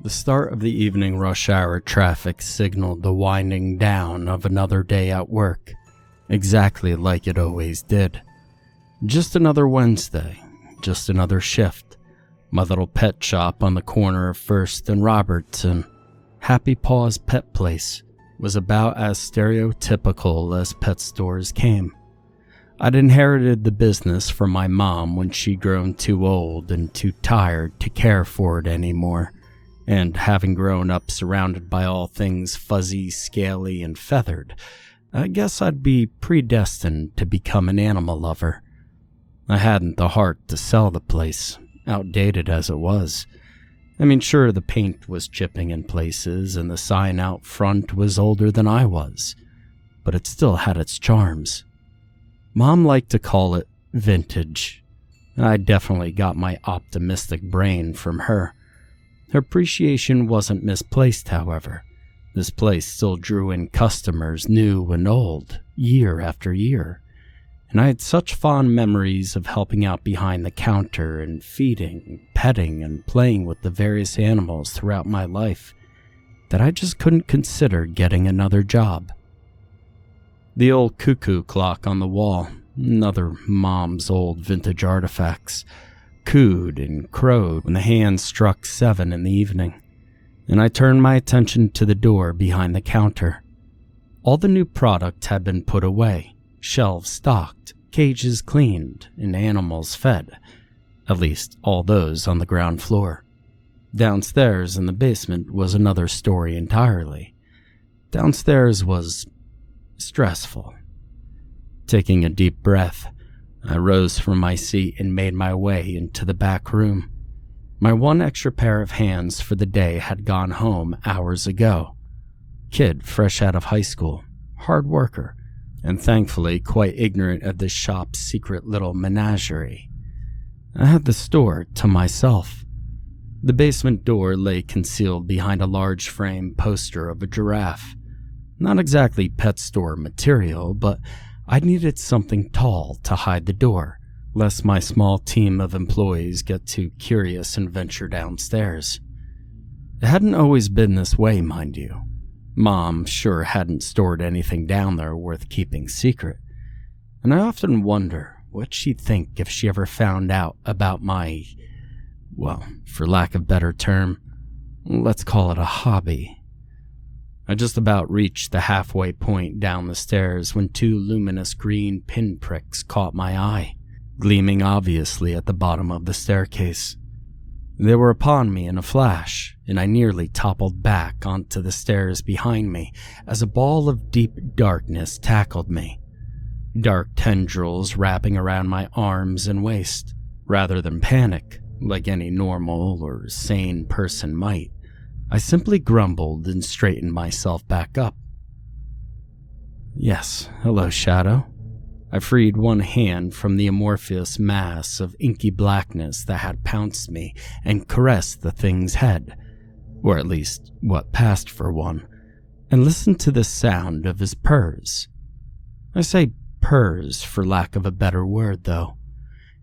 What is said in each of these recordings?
The start of the evening rush hour traffic signaled the winding down of another day at work, exactly like it always did. Just another Wednesday, just another shift. My little pet shop on the corner of First and Robertson, Happy Paws Pet Place, was about as stereotypical as pet stores came. I'd inherited the business from my mom when she'd grown too old and too tired to care for it anymore. And having grown up surrounded by all things fuzzy, scaly, and feathered, I guess I'd be predestined to become an animal lover. I hadn't the heart to sell the place, outdated as it was. I mean, sure, the paint was chipping in places and the sign out front was older than I was, but it still had its charms. Mom liked to call it vintage. I definitely got my optimistic brain from her. Her appreciation wasn't misplaced, however. This place still drew in customers new and old, year after year. And I had such fond memories of helping out behind the counter and feeding, petting, and playing with the various animals throughout my life that I just couldn't consider getting another job. The old cuckoo clock on the wall, another Mom's old vintage artifacts, cooed and crowed when the hands struck 7 in the evening, and I turned my attention to the door behind the counter. All the new product had been put away, shelves stocked, cages cleaned, and animals fed, at least all those on the ground floor. Downstairs in the basement was another story entirely. Downstairs was stressful. Taking a deep breath, I rose from my seat and made my way into the back room. My one extra pair of hands for the day had gone home hours ago. Kid fresh out of high school, hard worker, and thankfully quite ignorant of this shop's secret little menagerie. I had the store to myself. The basement door lay concealed behind a large frame poster of a giraffe. Not exactly pet store material, but I needed something tall to hide the door, lest my small team of employees get too curious and venture downstairs. It hadn't always been this way, mind you. Mom sure hadn't stored anything down there worth keeping secret, and I often wonder what she'd think if she ever found out about my, well, for lack of a better term, let's call it a hobby. I just about reached the halfway point down the stairs when 2 luminous green pinpricks caught my eye, gleaming obviously at the bottom of the staircase. They were upon me in a flash, and I nearly toppled back onto the stairs behind me as a ball of deep darkness tackled me. Dark tendrils wrapping around my arms and waist. Rather than panic, like any normal or sane person might, I simply grumbled and straightened myself back up. Yes, hello, Shadow. I freed one hand from the amorphous mass of inky blackness that had pounced me and caressed the thing's head, or at least what passed for one, and listened to the sound of his purrs. I say purrs for lack of a better word, though.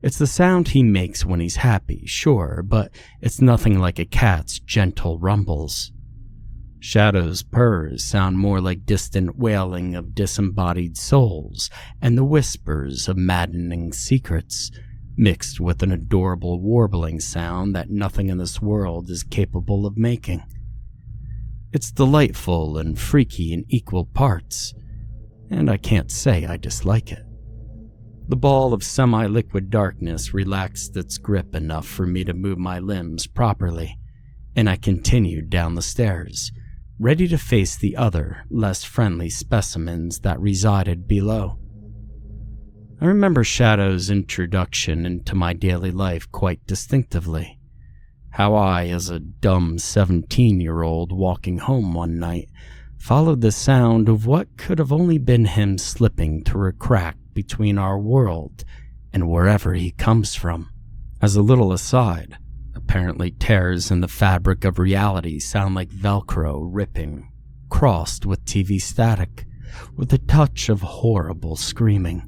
It's the sound he makes when he's happy, sure, but it's nothing like a cat's gentle rumbles. Shadow's purrs sound more like distant wailing of disembodied souls and the whispers of maddening secrets, mixed with an adorable warbling sound that nothing in this world is capable of making. It's delightful and freaky in equal parts, and I can't say I dislike it. The ball of semi-liquid darkness relaxed its grip enough for me to move my limbs properly, and I continued down the stairs, ready to face the other, less friendly specimens that resided below. I remember Shadow's introduction into my daily life quite distinctively. How I, as a dumb 17-year-old walking home one night, followed the sound of what could have only been him slipping through a crack between our world and wherever he comes from. As a little aside, apparently tears in the fabric of reality sound like Velcro ripping, crossed with TV static, with a touch of horrible screaming.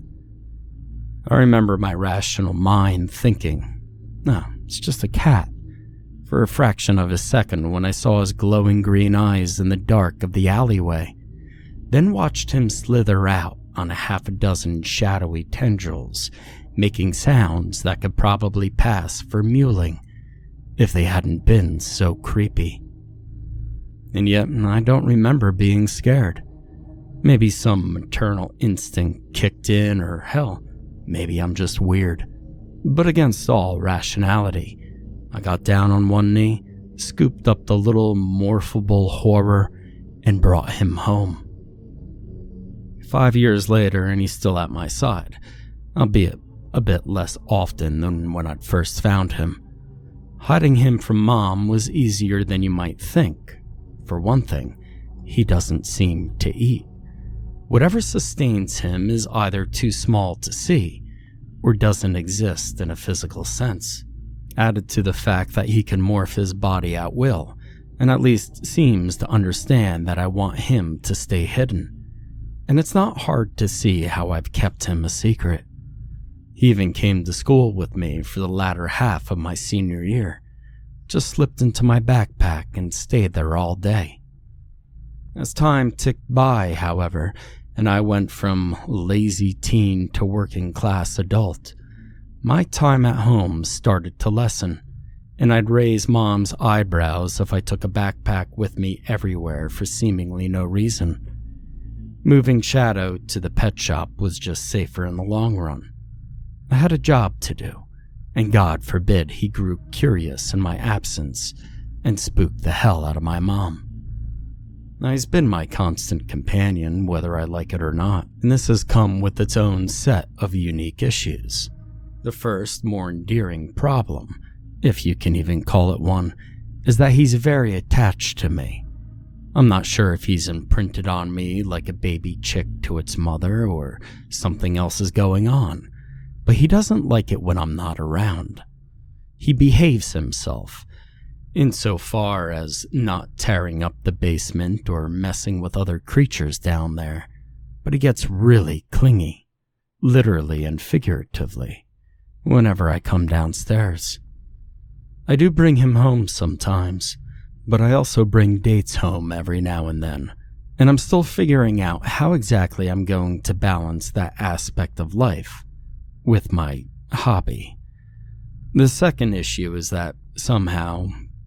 I remember my rational mind thinking, no, it's just a cat. for a fraction of a second when I saw his glowing green eyes in the dark of the alleyway, then watched him slither out on a half a dozen shadowy tendrils, making sounds that could probably pass for mewling if they hadn't been so creepy. And yet, I don't remember being scared. Maybe some maternal instinct kicked in, or hell, maybe I'm just weird. But against all rationality, I got down on one knee, scooped up the little morphable horror, and brought him home. 5 years later, and he's still at my side, albeit a bit less often than when I'd first found him. Hiding him from Mom was easier than you might think. For one thing, he doesn't seem to eat. Whatever sustains him is either too small to see, or doesn't exist in a physical sense. Added to the fact that he can morph his body at will, and at least seems to understand that I want him to stay hidden. And it's not hard to see how I've kept him a secret. He even came to school with me for the latter half of my senior year. Just slipped into my backpack and stayed there all day. As time ticked by, however, and I went from lazy teen to working class adult, my time at home started to lessen, and I'd raise Mom's eyebrows if I took a backpack with me everywhere for seemingly no reason. Moving Shadow to the pet shop was just safer in the long run. I had a job to do, and God forbid he grew curious in my absence and spooked the hell out of my mom. Now, he's been my constant companion, whether I like it or not, and this has come with its own set of unique issues. The first, more endearing problem, if you can even call it one, is that he's very attached to me. I'm not sure if he's imprinted on me like a baby chick to its mother or something else is going on, but he doesn't like it when I'm not around. He behaves himself, insofar as not tearing up the basement or messing with other creatures down there, but he gets really clingy, literally and figuratively, whenever I come downstairs. I do bring him home sometimes, but I also bring dates home every now and then, and I'm still figuring out how exactly I'm going to balance that aspect of life with my hobby. The second issue is that somehow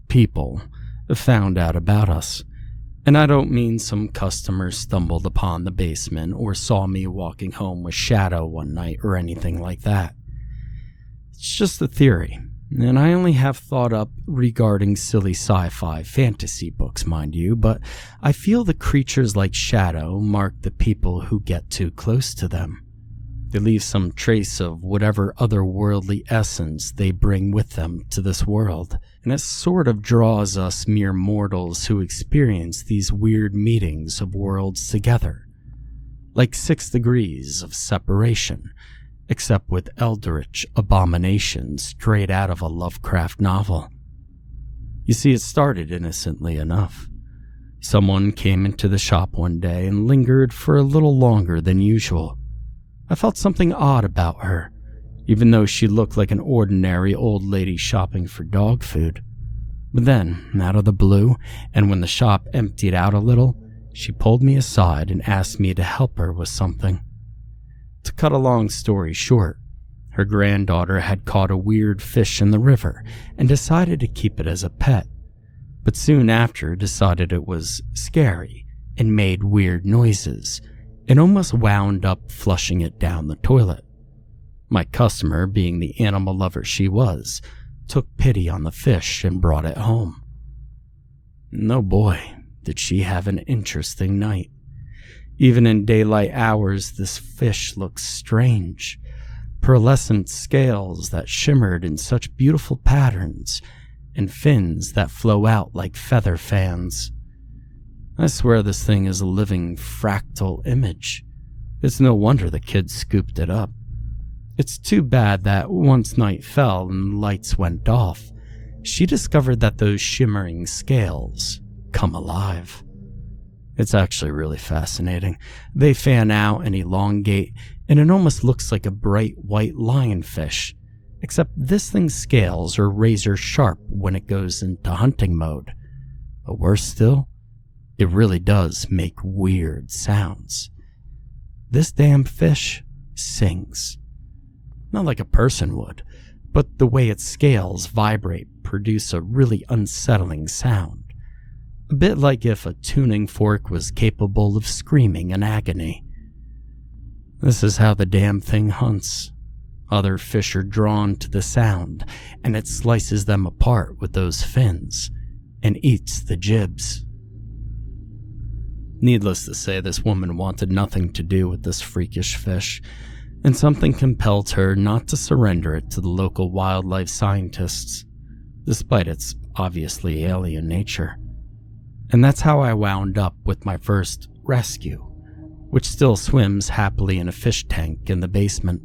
people found out about us, and I don't mean some customer stumbled upon the basement or saw me walking home with Shadow one night or anything like that. It's just a theory, and I only have thought up regarding silly sci-fi fantasy books, mind you, but I feel the creatures like Shadow mark the people who get too close to them. They leave some trace of whatever otherworldly essence they bring with them to this world, and it sort of draws us mere mortals who experience these weird meetings of worlds together, like 6 degrees of separation, except with eldritch abominations straight out of a Lovecraft novel. You see, it started innocently enough. Someone came into the shop one day and lingered for a little longer than usual. I felt something odd about her, even though she looked like an ordinary old lady shopping for dog food. But then, out of the blue, and when the shop emptied out a little, she pulled me aside and asked me to help her with something. To cut a long story short, her granddaughter had caught a weird fish in the river and decided to keep it as a pet, but soon after decided it was scary and made weird noises, and almost wound up flushing it down the toilet. My customer, being the animal lover she was, took pity on the fish and brought it home. No boy, did she have an interesting night. Even in daylight hours, this fish looked strange. Pearlescent scales that shimmered in such beautiful patterns, and fins that flow out like feather fans. I swear this thing is a living fractal image. It's no wonder the kids scooped it up. It's too bad that once night fell and lights went off, she discovered that those shimmering scales come alive. It's actually really fascinating. They fan out and elongate, and it almost looks like a bright white lionfish, Except this thing's scales are razor sharp when it goes into hunting mode. But worse still, it really does make weird sounds. This damn fish sings. Not like a person would, but the way its scales vibrate produce a really unsettling sound. A bit like if a tuning fork was capable of screaming in agony. This is how the damn thing hunts. Other fish are drawn to the sound, and it slices them apart with those fins, and eats the jibs. Needless to say, this woman wanted nothing to do with this freakish fish, and something compelled her not to surrender it to the local wildlife scientists, despite its obviously alien nature. And that's how I wound up with my first rescue, which still swims happily in a fish tank in the basement,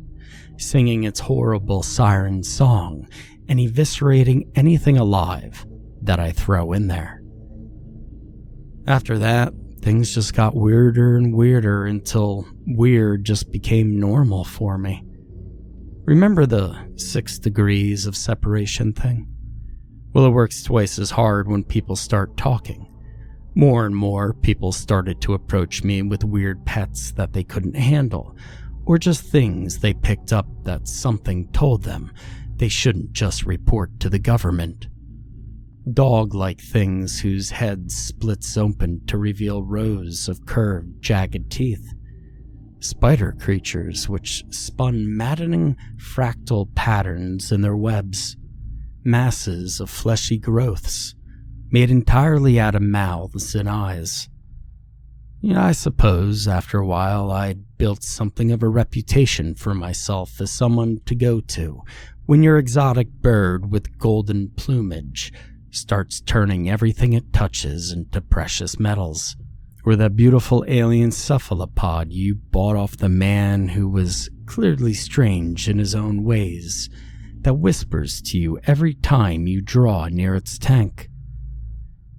singing its horrible siren song and eviscerating anything alive that I throw in there. After that, things just got weirder and weirder until weird just became normal for me. Remember the 6 degrees of separation thing? Well, it works twice as hard when people start talking. More and more people started to approach me with weird pets that they couldn't handle, or just things they picked up that something told them they shouldn't just report to the government. Dog-like things whose heads splits open to reveal rows of curved, jagged teeth. Spider creatures which spun maddening fractal patterns in their webs. Masses of fleshy growths, made entirely out of mouths and eyes. Yeah, I suppose after a while I'd built something of a reputation for myself as someone to go to when your exotic bird with golden plumage starts turning everything it touches into precious metals, or that beautiful alien cephalopod you bought off the man who was clearly strange in his own ways, that whispers to you every time you draw near its tank.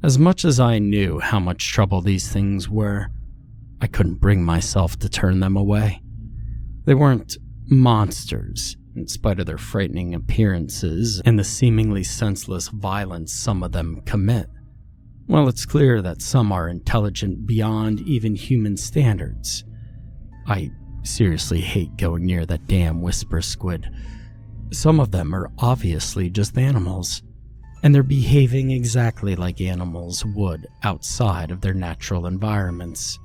As much as I knew how much trouble these things were, I couldn't bring myself to turn them away. They weren't monsters, in spite of their frightening appearances and the seemingly senseless violence some of them commit. Well, it's clear that some are intelligent beyond even human standards. I seriously hate going near that damn whisper squid. Some of them are obviously just animals, and they're behaving exactly like animals would outside of their natural environments.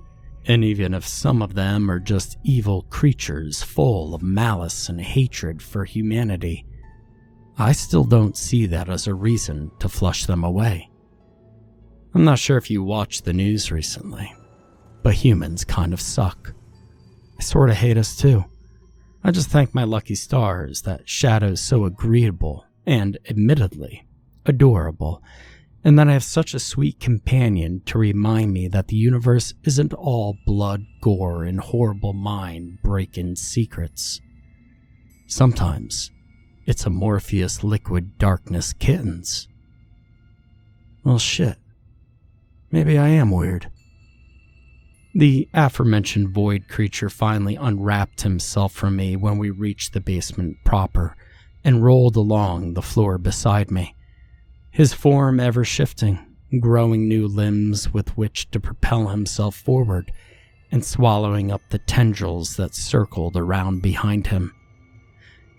And even if some of them are just evil creatures full of malice and hatred for humanity, I still don't see that as a reason to flush them away. I'm not sure if you watched the news recently, but humans kind of suck. I sort of hate us too. I just thank my lucky stars that Shadow's so agreeable and, admittedly, adorable, and that I have such a sweet companion to remind me that the universe isn't all blood, gore, and horrible mind-breaking secrets. Sometimes, it's a Morpheus liquid darkness kittens. Well, shit. Maybe I am weird. The aforementioned void creature finally unwrapped himself from me when we reached the basement proper and rolled along the floor beside me. His form ever shifting, growing new limbs with which to propel himself forward, and swallowing up the tendrils that circled around behind him.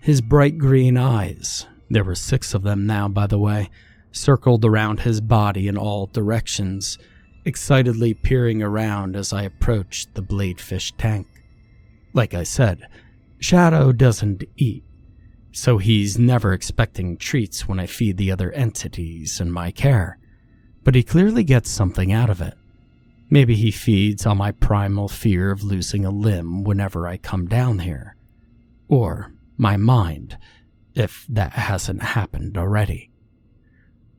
His bright green eyes, there were 6 of them now by the way, circled around his body in all directions, excitedly peering around as I approached the bladefish tank. Like I said, Shadow doesn't eat, so he's never expecting treats when I feed the other entities in my care, but he clearly gets something out of it. Maybe he feeds on my primal fear of losing a limb whenever I come down here, or my mind, if that hasn't happened already.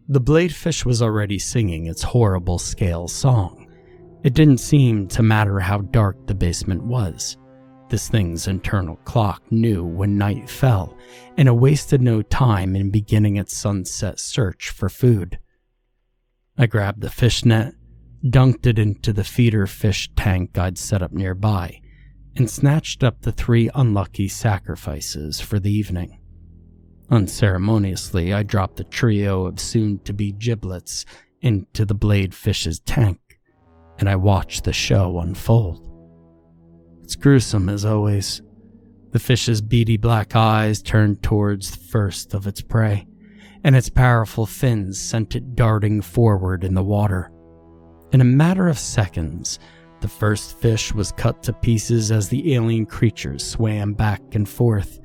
The bladefish was already singing its horrible scale song. It didn't seem to matter how dark the basement was. This thing's internal clock knew when night fell, and it wasted no time in beginning its sunset search for food. I grabbed the fishnet, dunked it into the feeder fish tank I'd set up nearby, and snatched up the 3 unlucky sacrifices for the evening. Unceremoniously, I dropped the trio of soon-to-be giblets into the blade fish's tank, and I watched the show unfold. It's gruesome as always. The fish's beady black eyes turned towards the first of its prey, and its powerful fins sent it darting forward in the water. In a matter of seconds, the first fish was cut to pieces as the alien creature swam back and forth,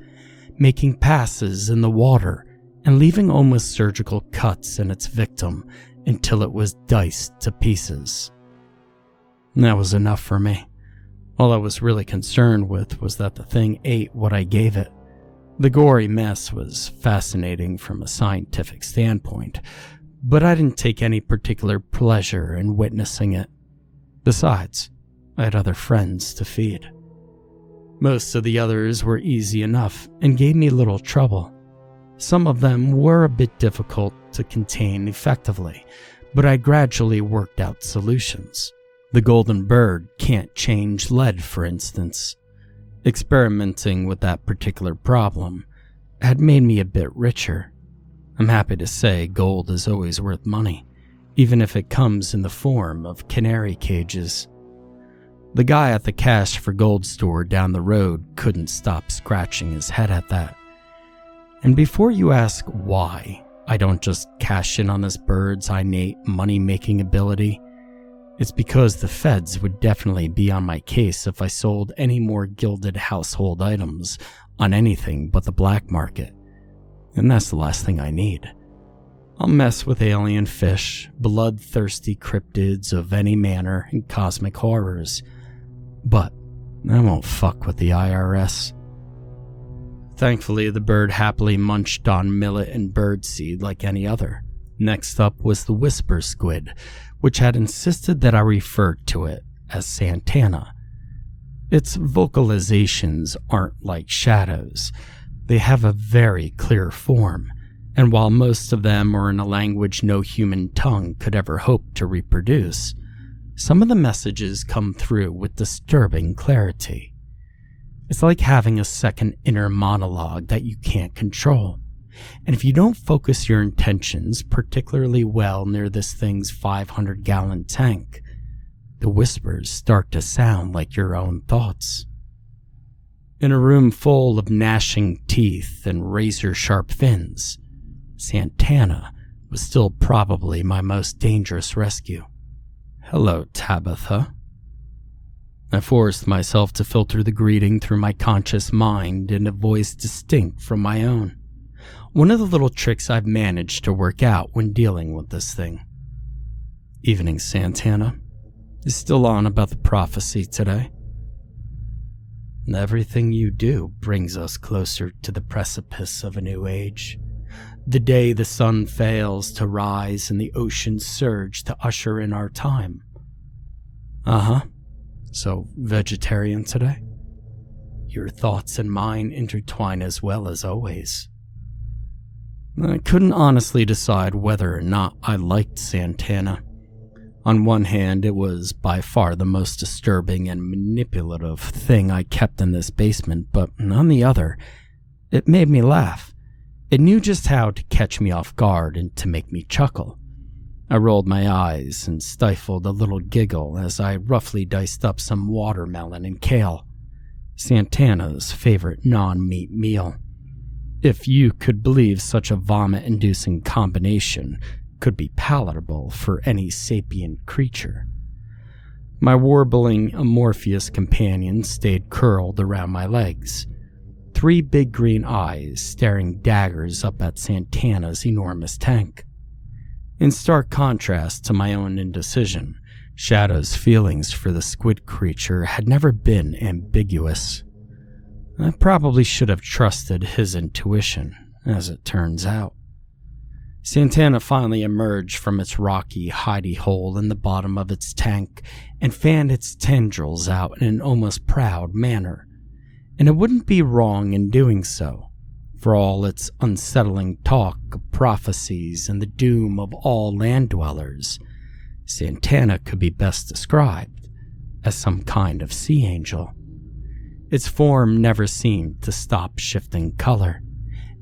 making passes in the water and leaving almost surgical cuts in its victim until it was diced to pieces. That was enough for me. All I was really concerned with was that the thing ate what I gave it. The gory mess was fascinating from a scientific standpoint, but I didn't take any particular pleasure in witnessing it. Besides, I had other friends to feed. Most of the others were easy enough and gave me little trouble. Some of them were a bit difficult to contain effectively, but I gradually worked out solutions. The golden bird can't change lead, for instance. Experimenting with that particular problem had made me a bit richer. I'm happy to say gold is always worth money, even if it comes in the form of canary cages. The guy at the cash for gold store down the road couldn't stop scratching his head at that. And before you ask why I don't just cash in on this bird's innate money-making ability, it's because the feds would definitely be on my case if I sold any more gilded household items on anything but the black market. And that's the last thing I need. I'll mess with alien fish, bloodthirsty cryptids of any manner, and cosmic horrors. But I won't fuck with the IRS. Thankfully, the bird happily munched on millet and birdseed like any other. Next up was the whisper squid, which had insisted that I refer to it as Santana. Its vocalizations aren't like shadows. They have a very clear form, and while most of them are in a language no human tongue could ever hope to reproduce, some of the messages come through with disturbing clarity. It's like having a second inner monologue that you can't control. And if you don't focus your intentions particularly well near this thing's 500-gallon tank, the whispers start to sound like your own thoughts. In a room full of gnashing teeth and razor-sharp fins, Santana was still probably my most dangerous rescue. "Hello, Tabitha." I forced myself to filter the greeting through my conscious mind in a voice distinct from my own. One of the little tricks I've managed to work out when dealing with this thing. "Evening, Santana. You still on about the prophecy today?" "Everything you do brings us closer to the precipice of a new age. The day the sun fails to rise and the oceans surge to usher in our time." "Uh-huh. So, vegetarian today?" "Your thoughts and mine intertwine as well as always." I couldn't honestly decide whether or not I liked Santana. On one hand, it was by far the most disturbing and manipulative thing I kept in this basement, but on the other, it made me laugh. It knew just how to catch me off guard and to make me chuckle. I rolled my eyes and stifled a little giggle as I roughly diced up some watermelon and kale, Santana's favorite non-meat meal. If you could believe such a vomit-inducing combination could be palatable for any sapient creature. My warbling amorphous companion stayed curled around my legs, 3 big green eyes staring daggers up at Santana's enormous tank. In stark contrast to my own indecision, Shadow's feelings for the squid creature had never been ambiguous. I probably should have trusted his intuition, as it turns out. Santana finally emerged from its rocky hidey hole in the bottom of its tank and fanned its tendrils out in an almost proud manner. And it wouldn't be wrong in doing so, for all its unsettling talk of prophecies and the doom of all land dwellers. Santana could be best described as some kind of sea angel. Its form never seemed to stop shifting color,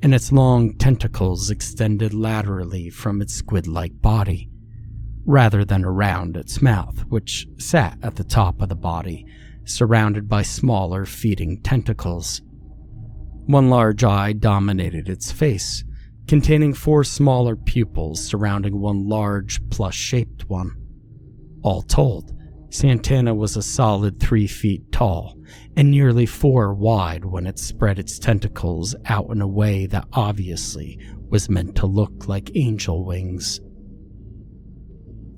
and its long tentacles extended laterally from its squid-like body, rather than around its mouth, which sat at the top of the body, surrounded by smaller feeding tentacles. One large eye dominated its face, containing 4 smaller pupils surrounding one large, plush-shaped one. All told, Santana was a solid 3 feet tall and nearly 4 wide when it spread its tentacles out in a way that obviously was meant to look like angel wings.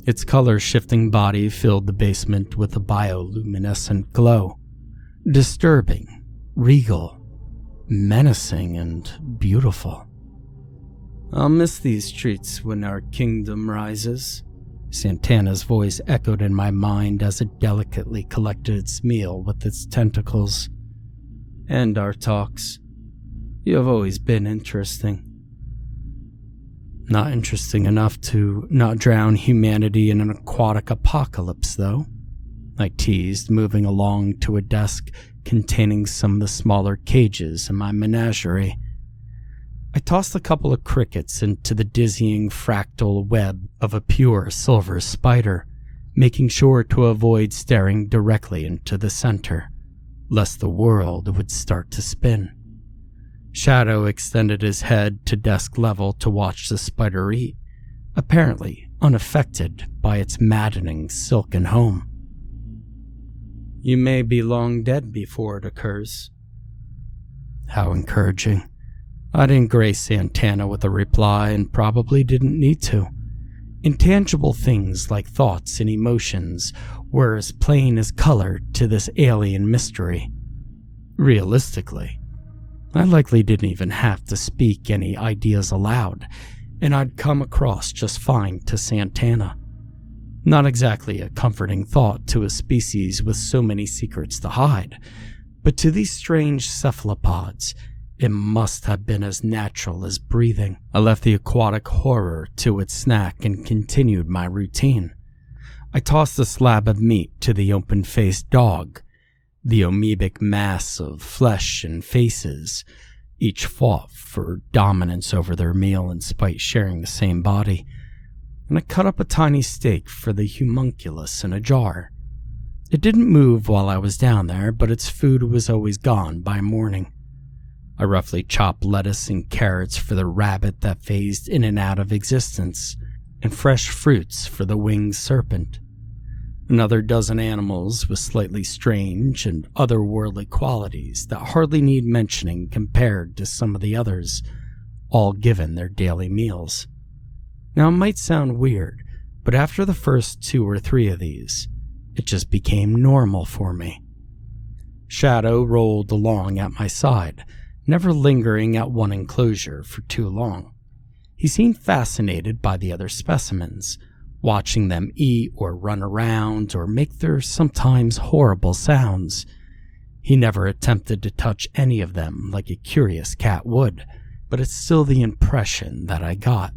Its color-shifting body filled the basement with a bioluminescent glow, disturbing, regal, menacing, and beautiful. "I'll miss these treats when our kingdom rises," Santana's voice echoed in my mind as it delicately collected its meal with its tentacles. "And our talks. You have always been interesting." "Not interesting enough to not drown humanity in an aquatic apocalypse, though," I teased, moving along to a desk containing some of the smaller cages in my menagerie. I tossed a couple of crickets into the dizzying fractal web of a pure silver spider, making sure to avoid staring directly into the center, lest the world would start to spin. Shadow extended his head to desk level to watch the spider eat, apparently unaffected by its maddening silken home. "You may be long dead before it occurs." How encouraging. I didn't grace Santana with a reply and probably didn't need to. Intangible things like thoughts and emotions were as plain as color to this alien mystery. Realistically, I likely didn't even have to speak any ideas aloud, and I'd come across just fine to Santana. Not exactly a comforting thought to a species with so many secrets to hide, but to these strange cephalopods, it must have been as natural as breathing. I left the aquatic horror to its snack and continued my routine. I tossed a slab of meat to the open-faced dog. The amoebic mass of flesh and faces each fought for dominance over their meal in spite sharing the same body. And I cut up a tiny steak for the homunculus in a jar. It didn't move while I was down there, but its food was always gone by morning. I roughly chopped lettuce and carrots for the rabbit that phased in and out of existence, and fresh fruits for the winged serpent. Another dozen animals with slightly strange and otherworldly qualities that hardly need mentioning compared to some of the others, all given their daily meals. Now it might sound weird, but after the first 2 or 3 of these, it just became normal for me. Shadow rolled along at my side, never lingering at one enclosure for too long. He seemed fascinated by the other specimens, watching them eat or run around or make their sometimes horrible sounds. He never attempted to touch any of them like a curious cat would, but it's still the impression that I got.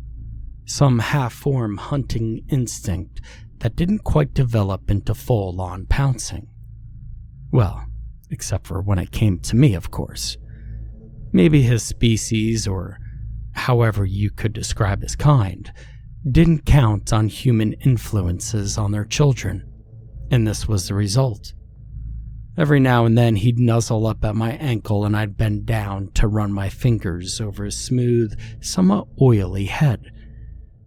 Some half-formed hunting instinct that didn't quite develop into full-on pouncing. Well, except for when it came to me, of course. Maybe his species, or however you could describe his kind, didn't count on human influences on their children, and this was the result. Every now and then he'd nuzzle up at my ankle and I'd bend down to run my fingers over his smooth, somewhat oily head.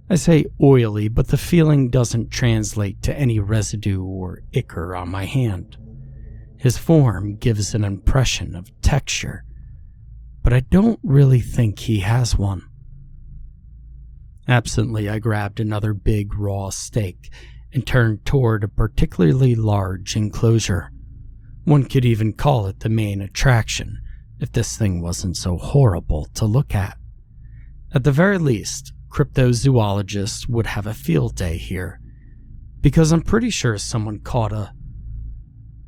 I say oily, but the feeling doesn't translate to any residue or ichor on my hand. His form gives an impression of texture, but I don't really think he has one. Absently, I grabbed another big raw steak and turned toward a particularly large enclosure. One could even call it the main attraction if this thing wasn't so horrible to look at. At the very least, cryptozoologists would have a field day here, because I'm pretty sure someone caught a...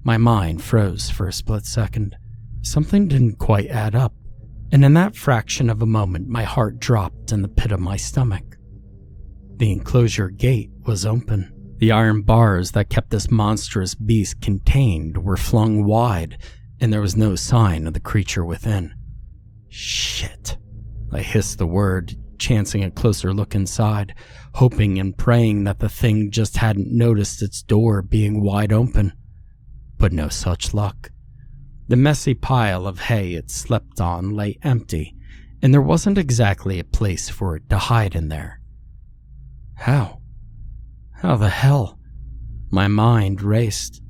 My mind froze for a split second. Something didn't quite add up, and in that fraction of a moment my heart dropped in the pit of my stomach. The enclosure gate was open. The iron bars that kept this monstrous beast contained were flung wide, and there was no sign of the creature within. Shit. I hissed the word, chancing a closer look inside, hoping and praying that the thing just hadn't noticed its door being wide open. But no such luck. The messy pile of hay it slept on lay empty, and there wasn't exactly a place for it to hide in there. How? How the hell? My mind raced.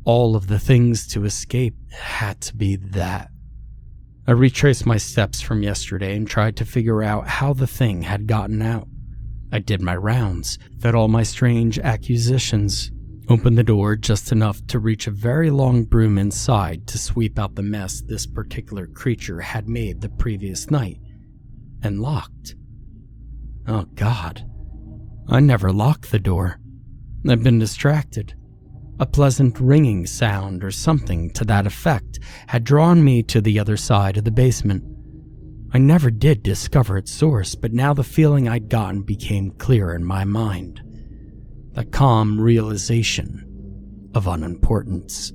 All of the things to escape had to be that. I retraced my steps from yesterday and tried to figure out how the thing had gotten out. I did my rounds, fed all my strange accusations, opened the door just enough to reach a very long broom inside to sweep out the mess this particular creature had made the previous night, and locked. Oh God, I never locked the door. I've been distracted. A pleasant ringing sound or something to that effect had drawn me to the other side of the basement. I never did discover its source, but now the feeling I'd gotten became clear in my mind. The calm realization of unimportance.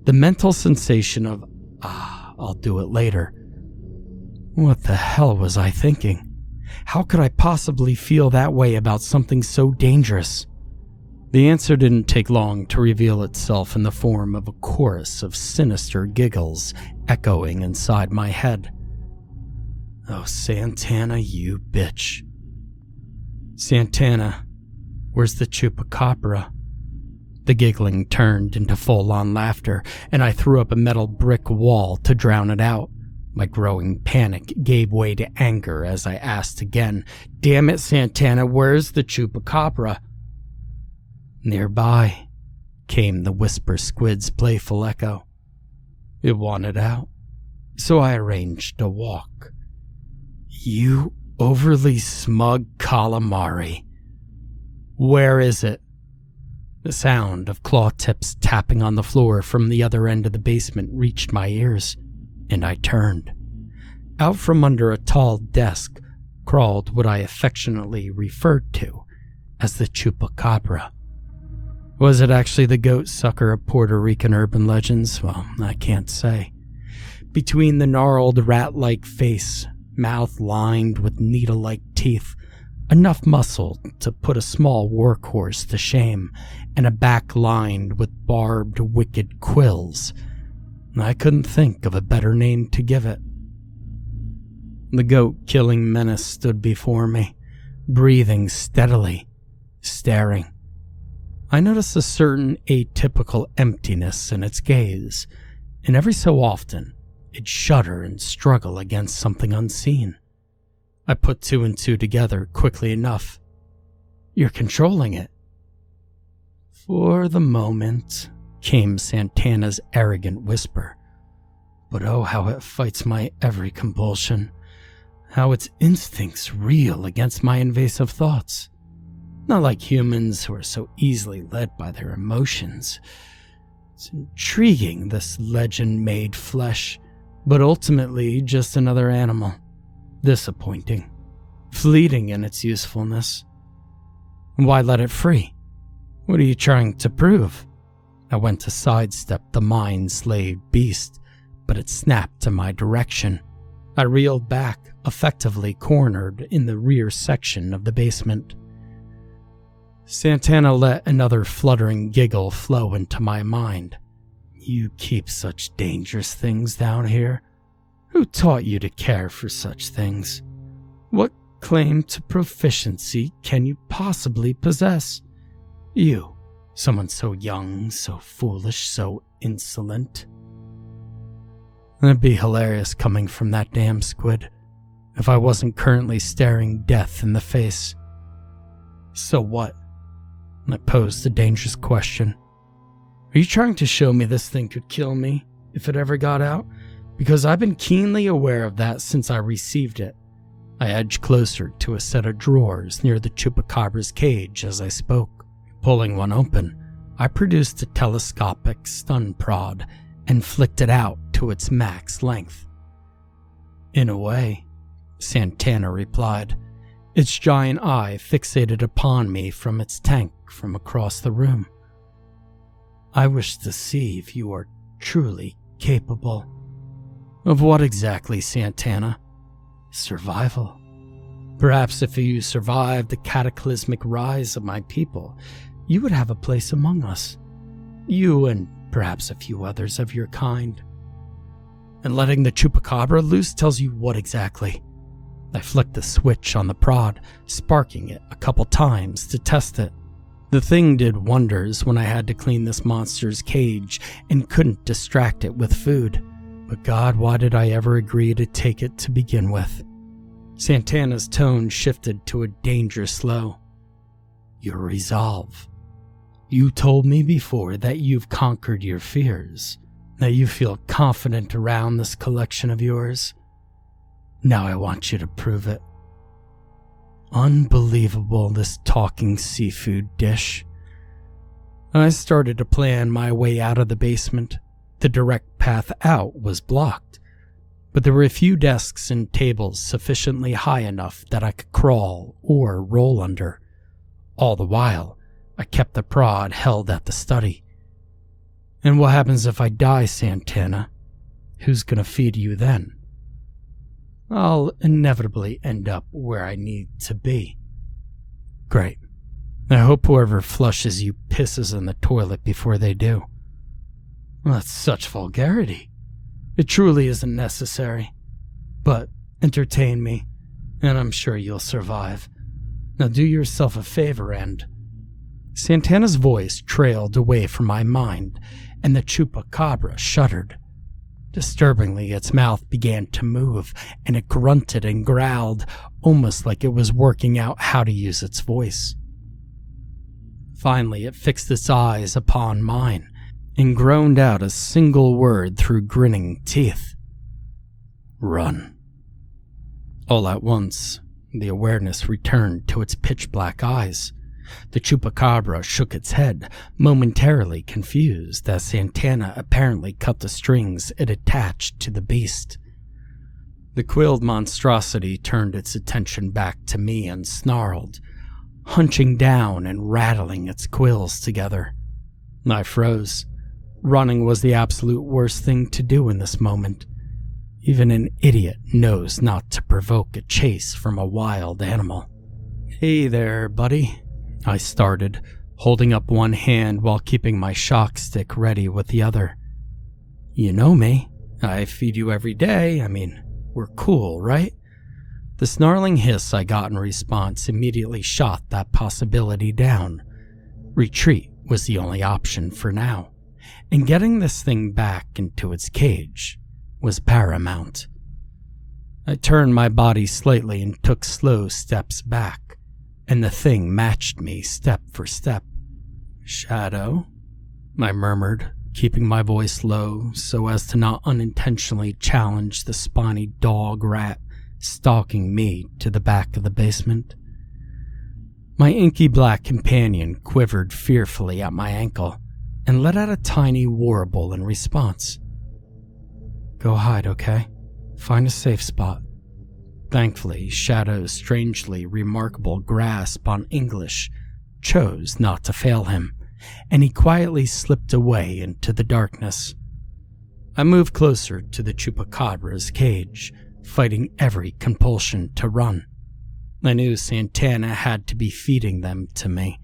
The mental sensation of, I'll do it later. What the hell was I thinking? How could I possibly feel that way about something so dangerous? The answer didn't take long to reveal itself in the form of a chorus of sinister giggles echoing inside my head. Oh, Santana, you bitch. Santana, where's the chupacabra? The giggling turned into full-on laughter, and I threw up a metal brick wall to drown it out. My growing panic gave way to anger as I asked again, Damn it, Santana, where's the chupacabra? Nearby, came the whisper squid's playful echo. It wanted out, so I arranged a walk. You overly smug calamari. Where is it? The sound of claw tips tapping on the floor from the other end of the basement reached my ears, and I turned. Out from under a tall desk crawled what I affectionately referred to as the chupacabra. Was it actually the goat sucker of Puerto Rican urban legends? Well, I can't say. Between the gnarled rat-like face, mouth lined with needle-like teeth, enough muscle to put a small workhorse to shame, and a back lined with barbed, wicked quills, I couldn't think of a better name to give it. The goat-killing menace stood before me, breathing steadily, staring. I noticed a certain atypical emptiness in its gaze, and every so often, it'd shudder and struggle against something unseen. I put two and two together quickly enough. You're controlling it. For the moment, came Santana's arrogant whisper. But oh, how it fights my every compulsion. How its instincts reel against my invasive thoughts. Not like humans who are so easily led by their emotions. It's intriguing, this legend-made flesh, but ultimately just another animal. Disappointing. Fleeting in its usefulness. Why let it free? What are you trying to prove? I went to sidestep the mind-slaved beast, but it snapped to my direction. I reeled back, effectively cornered in the rear section of the basement. Santana let another fluttering giggle flow into my mind. You keep such dangerous things down here? Who taught you to care for such things? What claim to proficiency can you possibly possess? You, someone so young, so foolish, so insolent. It'd be hilarious coming from that damn squid, if I wasn't currently staring death in the face. So what? I posed a dangerous question. Are you trying to show me this thing could kill me if it ever got out? Because I've been keenly aware of that since I received it. I edged closer to a set of drawers near the chupacabra's cage as I spoke. Pulling one open, I produced a telescopic stun prod and flicked it out to its max length. In a way, Santana replied, its giant eye fixated upon me from its tank from across the room. I wish to see if you are truly capable. Of what exactly, Santana? survival. Perhaps if you survived the cataclysmic rise of my people, you would have a place among us. You and perhaps a few others of your kind. And letting the chupacabra loose tells you what exactly? I flicked the switch on the prod, sparking it a couple times to test it. The thing did wonders when I had to clean this monster's cage and couldn't distract it with food. But God, why did I ever agree to take it to begin with? Santana's tone shifted to a dangerous low. Your resolve. You told me before that you've conquered your fears, that you feel confident around this collection of yours. Now I want you to prove it. Unbelievable, this talking seafood dish. I started to plan my way out of the basement. The direct path out was blocked, but there were a few desks and tables sufficiently high enough that I could crawl or roll under. All the while, I kept the prod held at the study. And what happens if I die, Santana? Who's gonna feed you then? I'll inevitably end up where I need to be. Great. I hope whoever flushes you pisses in the toilet before they do. Well, that's such vulgarity. It truly isn't necessary. But entertain me, and I'm sure you'll survive. Now do yourself a favor and... Santana's voice trailed away from my mind, and the chupacabra shuddered. Disturbingly, its mouth began to move, and it grunted and growled, almost like it was working out how to use its voice. Finally, it fixed its eyes upon mine, and groaned out a single word through grinning teeth. Run. All at once, the awareness returned to its pitch-black eyes. The chupacabra shook its head, momentarily confused, as Santana apparently cut the strings it attached to the beast. The quilled monstrosity turned its attention back to me and snarled, hunching down and rattling its quills together. I froze. Running was the absolute worst thing to do in this moment. Even an idiot knows not to provoke a chase from a wild animal. Hey there, buddy. I started, holding up one hand while keeping my shock stick ready with the other. You know me. I feed you every day. I mean, we're cool, right? The snarling hiss I got in response immediately shot that possibility down. Retreat was the only option for now, and getting this thing back into its cage was paramount. I turned my body slightly and took slow steps back, and the thing matched me step for step. Shadow, I murmured, keeping my voice low so as to not unintentionally challenge the spiny dog rat stalking me to the back of the basement. My inky black companion quivered fearfully at my ankle and let out a tiny warble in response. Go hide, okay? Find a safe spot. Thankfully, Shadow's strangely remarkable grasp on English chose not to fail him, and he quietly slipped away into the darkness. I moved closer to the chupacabra's cage, fighting every compulsion to run. I knew Santana had to be feeding them to me,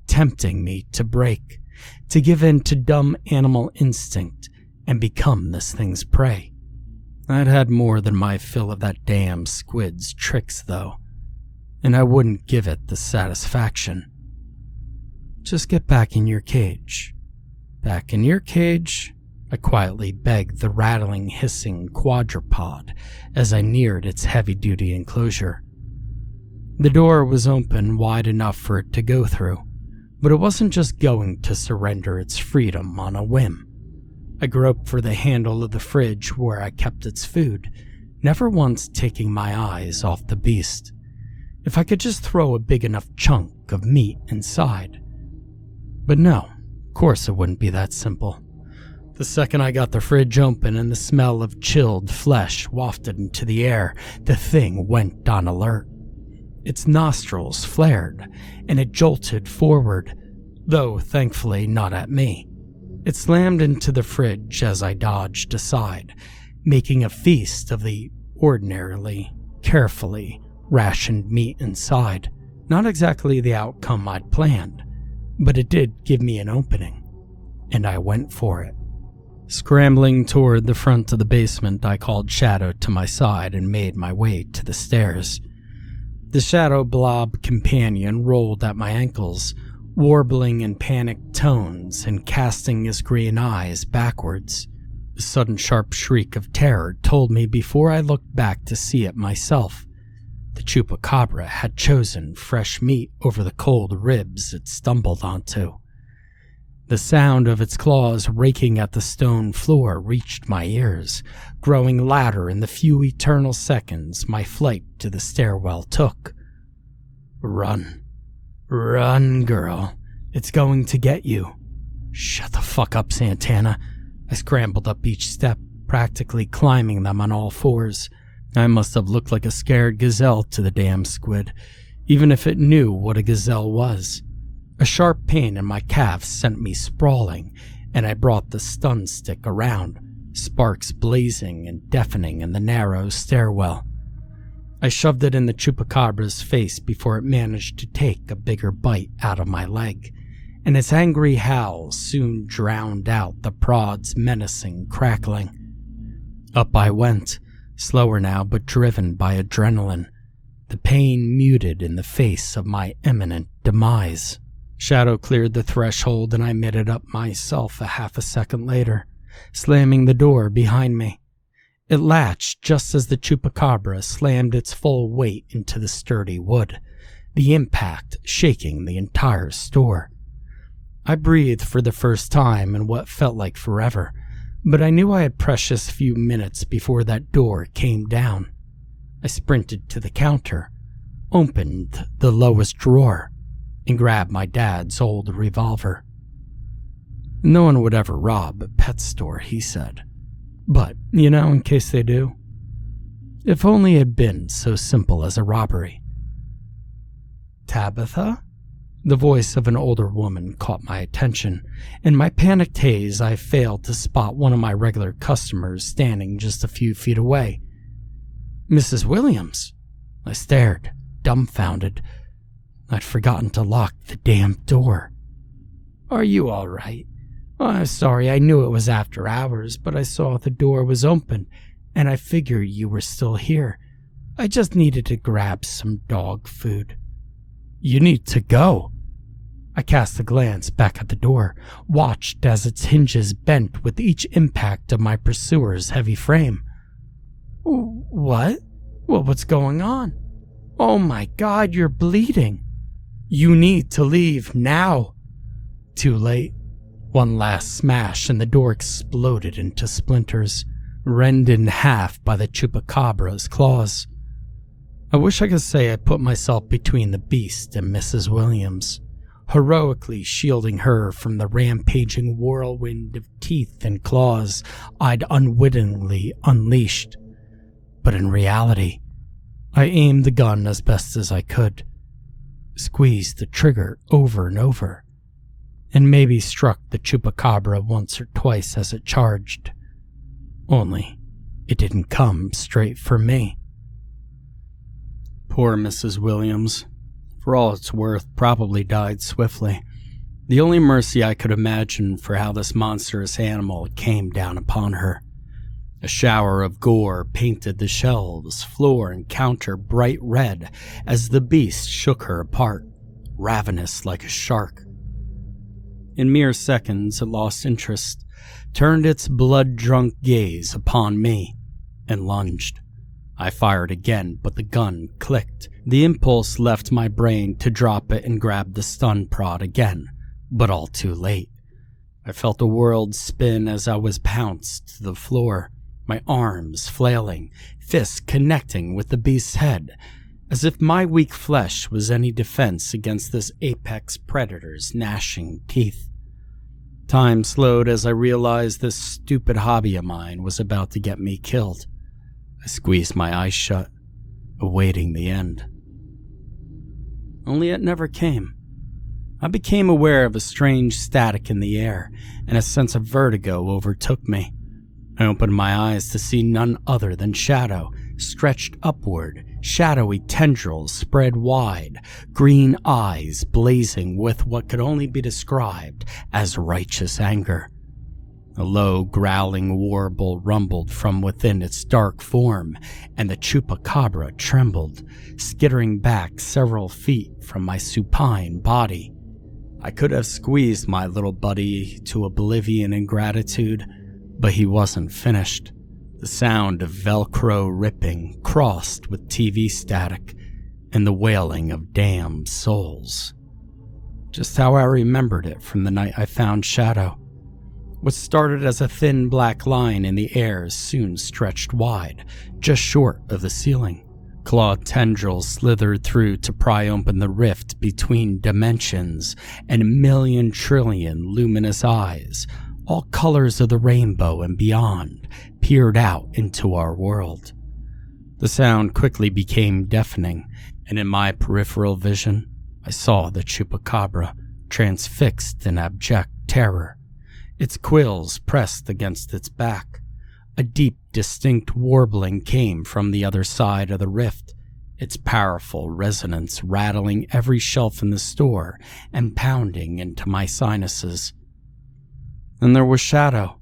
tempting me to break, to give in to dumb animal instinct and become this thing's prey. I'd had more than my fill of that damn squid's tricks, though, and I wouldn't give it the satisfaction. Just get back in your cage. Back in your cage? I quietly begged the rattling, hissing quadruped as I neared its heavy-duty enclosure. The door was open wide enough for it to go through, but it wasn't just going to surrender its freedom on a whim. I groped for the handle of the fridge where I kept its food, never once taking my eyes off the beast. If I could just throw a big enough chunk of meat inside. But no, of course it wouldn't be that simple. The second I got the fridge open and the smell of chilled flesh wafted into the air, the thing went on alert. Its nostrils flared, and it jolted forward, though thankfully not at me. It slammed into the fridge as I dodged aside, making a feast of the ordinarily carefully rationed meat inside. Not exactly the outcome I'd planned, but it did give me an opening, and I went for it. Scrambling toward the front of the basement, I called Shadow to my side and made my way to the stairs. The shadow blob companion rolled at my ankles, warbling in panicked tones and casting his green eyes backwards. A sudden sharp shriek of terror told me before I looked back to see it myself. The chupacabra had chosen fresh meat over the cold ribs it stumbled onto. The sound of its claws raking at the stone floor reached my ears, growing louder in the few eternal seconds my flight to the stairwell took. Run. Run, girl. It's going to get you. Shut the fuck up, Santana. I scrambled up each step, practically climbing them on all fours. I must have looked like a scared gazelle to the damn squid, even if it knew what a gazelle was. A sharp pain in my calves sent me sprawling, and I brought the stun stick around, sparks blazing and deafening in the narrow stairwell. I shoved it in the chupacabra's face before it managed to take a bigger bite out of my leg, and its angry howl soon drowned out the prod's menacing crackling. Up I went, slower now but driven by adrenaline, the pain muted in the face of my imminent demise. Shadow cleared the threshold and I made it up myself a half a second later, slamming the door behind me. It latched just as the chupacabra slammed its full weight into the sturdy wood, the impact shaking the entire store. I breathed for the first time in what felt like forever, but I knew I had precious few minutes before that door came down. I sprinted to the counter, opened the lowest drawer, and grabbed my dad's old revolver. No one would ever rob a pet store, he said. But, in case they do. If only it had been so simple as a robbery. Tabitha? The voice of an older woman caught my attention. In my panicked haze, I failed to spot one of my regular customers standing just a few feet away. Mrs. Williams? I stared, dumbfounded. I'd forgotten to lock the damn door. Are you all right? Oh, I'm sorry, I knew it was after hours, but I saw the door was open, and I figured you were still here. I just needed to grab some dog food. You need to go. I cast a glance back at the door, watched as its hinges bent with each impact of my pursuer's heavy frame. What? What's going on? Oh my God, you're bleeding. You need to leave now. Too late. One last smash and the door exploded into splinters, rend in half by the chupacabra's claws. I wish I could say I put myself between the beast and Mrs. Williams, heroically shielding her from the rampaging whirlwind of teeth and claws I'd unwittingly unleashed. But in reality, I aimed the gun as best as I could, squeezed the trigger over and over, and maybe struck the chupacabra once or twice as it charged. Only, it didn't come straight for me. Poor Mrs. Williams, for all it's worth, probably died swiftly. The only mercy I could imagine for how this monstrous animal came down upon her. A shower of gore painted the shelves, floor, and counter bright red as the beast shook her apart, ravenous like a shark. In mere seconds, it lost interest, turned its blood-drunk gaze upon me, and lunged. I fired again, but the gun clicked. The impulse left my brain to drop it and grab the stun prod again, but all too late. I felt the world spin as I was pounced to the floor, my arms flailing, fists connecting with the beast's head, as if my weak flesh was any defense against this apex predator's gnashing teeth. Time slowed as I realized this stupid hobby of mine was about to get me killed. I squeezed my eyes shut, awaiting the end. Only it never came. I became aware of a strange static in the air, and a sense of vertigo overtook me. I opened my eyes to see none other than Shadow, stretched upward, shadowy tendrils spread wide, green eyes blazing with what could only be described as righteous anger. A low, growling warble rumbled from within its dark form, and the chupacabra trembled, skittering back several feet from my supine body. I could have squeezed my little buddy to oblivion in gratitude, but he wasn't finished. The sound of Velcro ripping crossed with TV static and the wailing of damned souls. Just how I remembered it from the night I found Shadow. What started as a thin black line in the air soon stretched wide, just short of the ceiling. Clawed tendrils slithered through to pry open the rift between dimensions, and a million trillion luminous eyes, all colors of the rainbow and beyond, peered out into our world. The sound quickly became deafening, and in my peripheral vision, I saw the chupacabra transfixed in abject terror, its quills pressed against its back. A deep, distinct warbling came from the other side of the rift, its powerful resonance rattling every shelf in the store and pounding into my sinuses. And there was Shadow,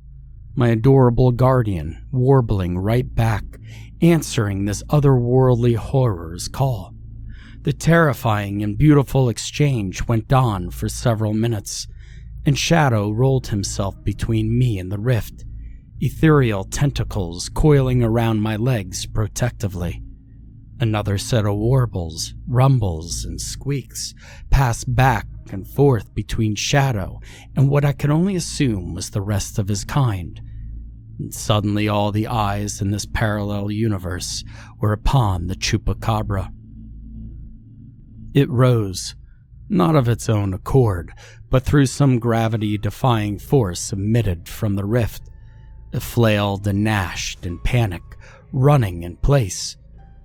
my adorable guardian, warbling right back, answering this otherworldly horror's call. The terrifying and beautiful exchange went on for several minutes, and Shadow rolled himself between me and the rift, ethereal tentacles coiling around my legs protectively. Another set of warbles, rumbles, and squeaks passed back and forth between Shadow and what I could only assume was the rest of his kind. And suddenly all the eyes in this parallel universe were upon the chupacabra. It rose, not of its own accord, but through some gravity-defying force emitted from the rift. It flailed and gnashed in panic, running in place.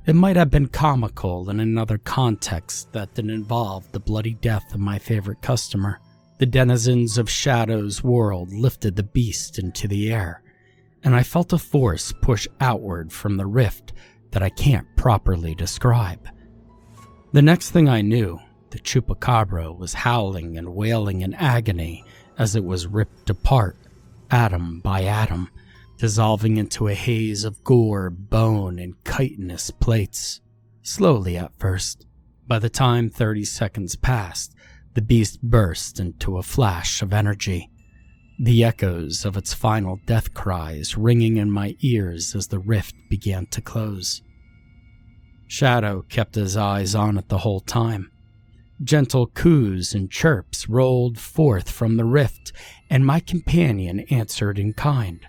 It might have been comical in another context that didn't involve the bloody death of my favorite customer. The denizens of Shadow's world lifted the beast into the air, and I felt a force push outward from the rift that I can't properly describe. The next thing I knew, the chupacabra was howling and wailing in agony as it was ripped apart, atom by atom, dissolving into a haze of gore, bone, and chitinous plates. Slowly at first. By the time 30 seconds passed, the beast burst into a flash of energy, the echoes of its final death cries ringing in my ears as the rift began to close. Shadow kept his eyes on it the whole time. Gentle coos and chirps rolled forth from the rift, and my companion answered in kind.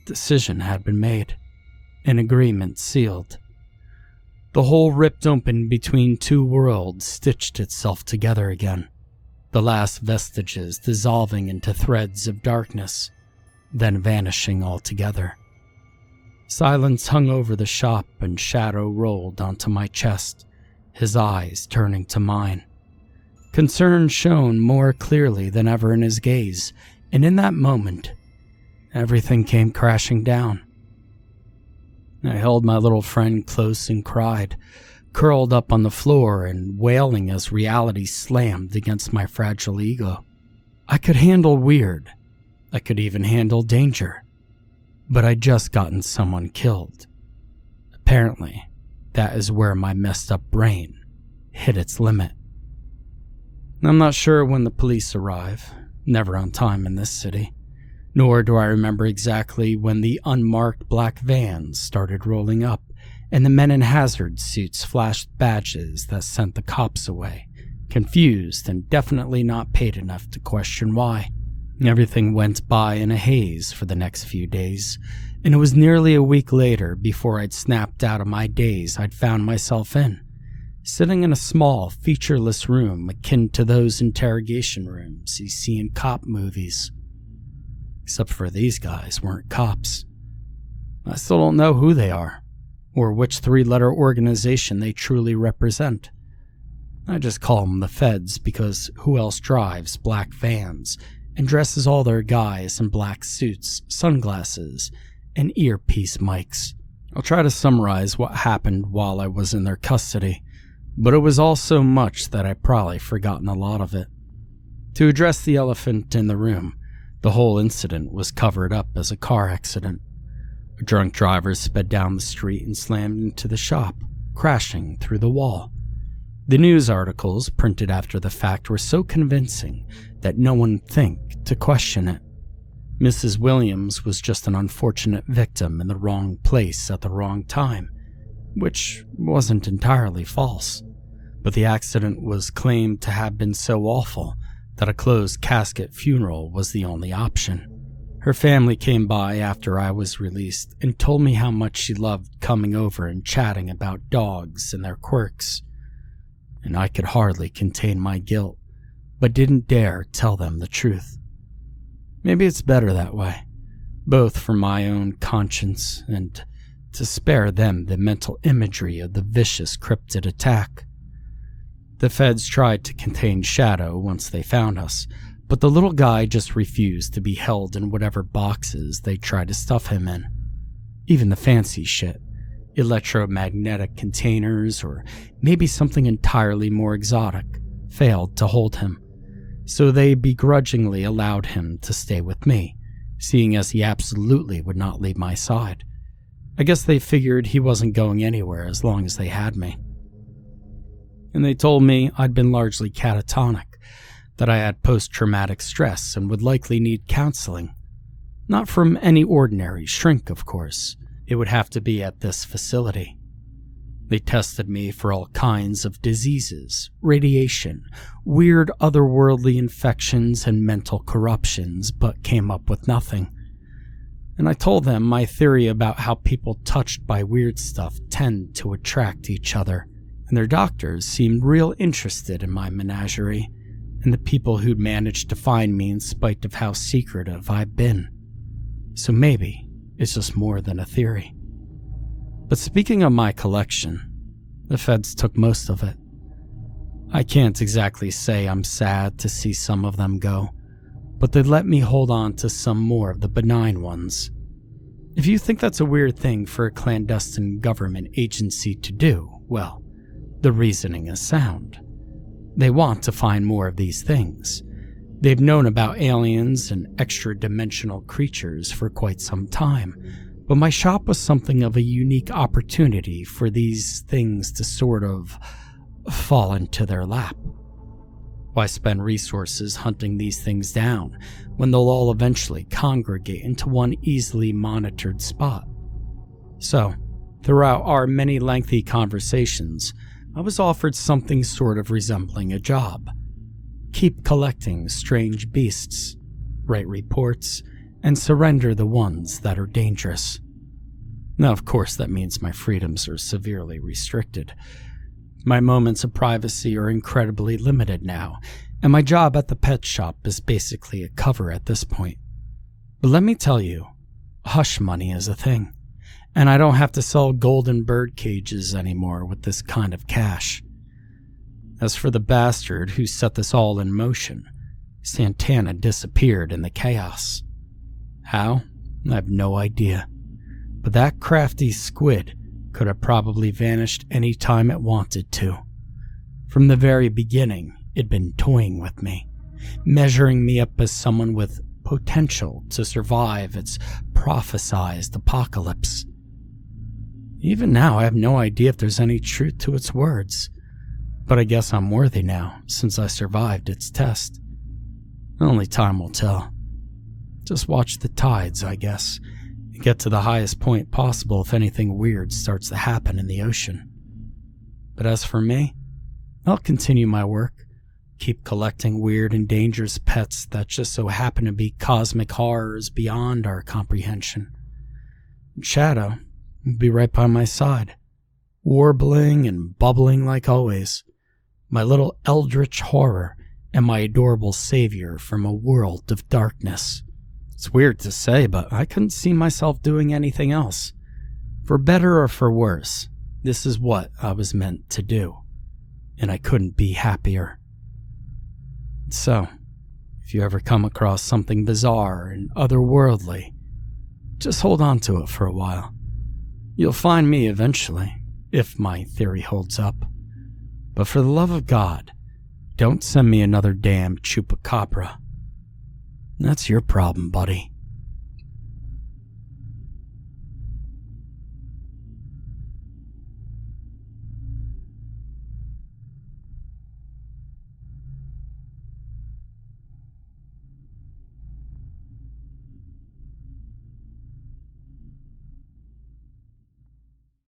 Decision had been made, an agreement sealed. The hole ripped open between two worlds stitched itself together again, the last vestiges dissolving into threads of darkness, then vanishing altogether. Silence hung over the shop, and Shadow rolled onto my chest, his eyes turning to mine. Concern shone more clearly than ever in his gaze, and in that moment, everything came crashing down. I held my little friend close and cried, curled up on the floor and wailing as reality slammed against my fragile ego. I could handle weird. I could even handle danger. But I'd just gotten someone killed. Apparently, that is where my messed up brain hit its limit. I'm not sure when the police arrive, never on time in this city. Nor do I remember exactly when the unmarked black vans started rolling up, and the men in hazard suits flashed badges that sent the cops away, confused and definitely not paid enough to question why. Everything went by in a haze for the next few days, and it was nearly a week later before I'd snapped out of my daze I'd found myself in, sitting in a small, featureless room akin to those interrogation rooms you see in cop movies. Except for these guys weren't cops. I still don't know who they are, or which three-letter organization they truly represent. I just call them the feds because who else drives black vans and dresses all their guys in black suits, sunglasses, and earpiece mics? I'll try to summarize what happened while I was in their custody, but it was all so much that I've probably forgotten a lot of it. To address the elephant in the room, the whole incident was covered up as a car accident. A drunk driver sped down the street and slammed into the shop, crashing through the wall. The news articles printed after the fact were so convincing that no one would think to question it. Mrs. Williams was just an unfortunate victim in the wrong place at the wrong time, which wasn't entirely false, but the accident was claimed to have been so awful that a closed casket funeral was the only option. Her family came by after I was released and told me how much she loved coming over and chatting about dogs and their quirks, and I could hardly contain my guilt, but didn't dare tell them the truth. Maybe it's better that way, both for my own conscience and to spare them the mental imagery of the vicious cryptid attack. The feds tried to contain Shadow once they found us, but the little guy just refused to be held in whatever boxes they tried to stuff him in. Even the fancy shit, electromagnetic containers or maybe something entirely more exotic, failed to hold him. So they begrudgingly allowed him to stay with me, seeing as he absolutely would not leave my side. I guess they figured he wasn't going anywhere as long as they had me. And they told me I'd been largely catatonic, that I had post-traumatic stress and would likely need counseling. Not from any ordinary shrink, of course. It would have to be at this facility. They tested me for all kinds of diseases, radiation, weird otherworldly infections, and mental corruptions, but came up with nothing. And I told them my theory about how people touched by weird stuff tend to attract each other, and their doctors seemed real interested in my menagerie, and the people who'd managed to find me in spite of how secretive I've been. So maybe it's just more than a theory. But speaking of my collection, the feds took most of it. I can't exactly say I'm sad to see some of them go, but they let me hold on to some more of the benign ones. If you think that's a weird thing for a clandestine government agency to do, well, the reasoning is sound. They want to find more of these things. They've known about aliens and extra-dimensional creatures for quite some time, but my shop was something of a unique opportunity for these things to sort of fall into their lap. Why spend resources hunting these things down when they'll all eventually congregate into one easily monitored spot? So, throughout our many lengthy conversations, I was offered something sort of resembling a job. Keep collecting strange beasts, write reports, and surrender the ones that are dangerous. Now, of course, that means my freedoms are severely restricted. My moments of privacy are incredibly limited now, and my job at the pet shop is basically a cover at this point. But let me tell you, hush money is a thing, and I don't have to sell golden bird cages anymore with this kind of cash. As for the bastard who set this all in motion, Santana disappeared in the chaos. How? I have no idea. But that crafty squid could have probably vanished any time it wanted to. From the very beginning, it'd been toying with me, measuring me up as someone with potential to survive its prophesized apocalypse. Even now, I have no idea if there's any truth to its words, but I guess I'm worthy now, since I survived its test. Only time will tell. Just watch the tides, I guess, and get to the highest point possible if anything weird starts to happen in the ocean. But as for me, I'll continue my work, keep collecting weird and dangerous pets that just so happen to be cosmic horrors beyond our comprehension. And Shadow will be right by my side, warbling and bubbling like always, my little eldritch horror and my adorable savior from a world of darkness. It's weird to say, but I couldn't see myself doing anything else. For better or for worse, this is what I was meant to do, and I couldn't be happier. So, if you ever come across something bizarre and otherworldly, just hold on to it for a while. You'll find me eventually, if my theory holds up. But for the love of God, don't send me another damn chupacabra. That's your problem, buddy.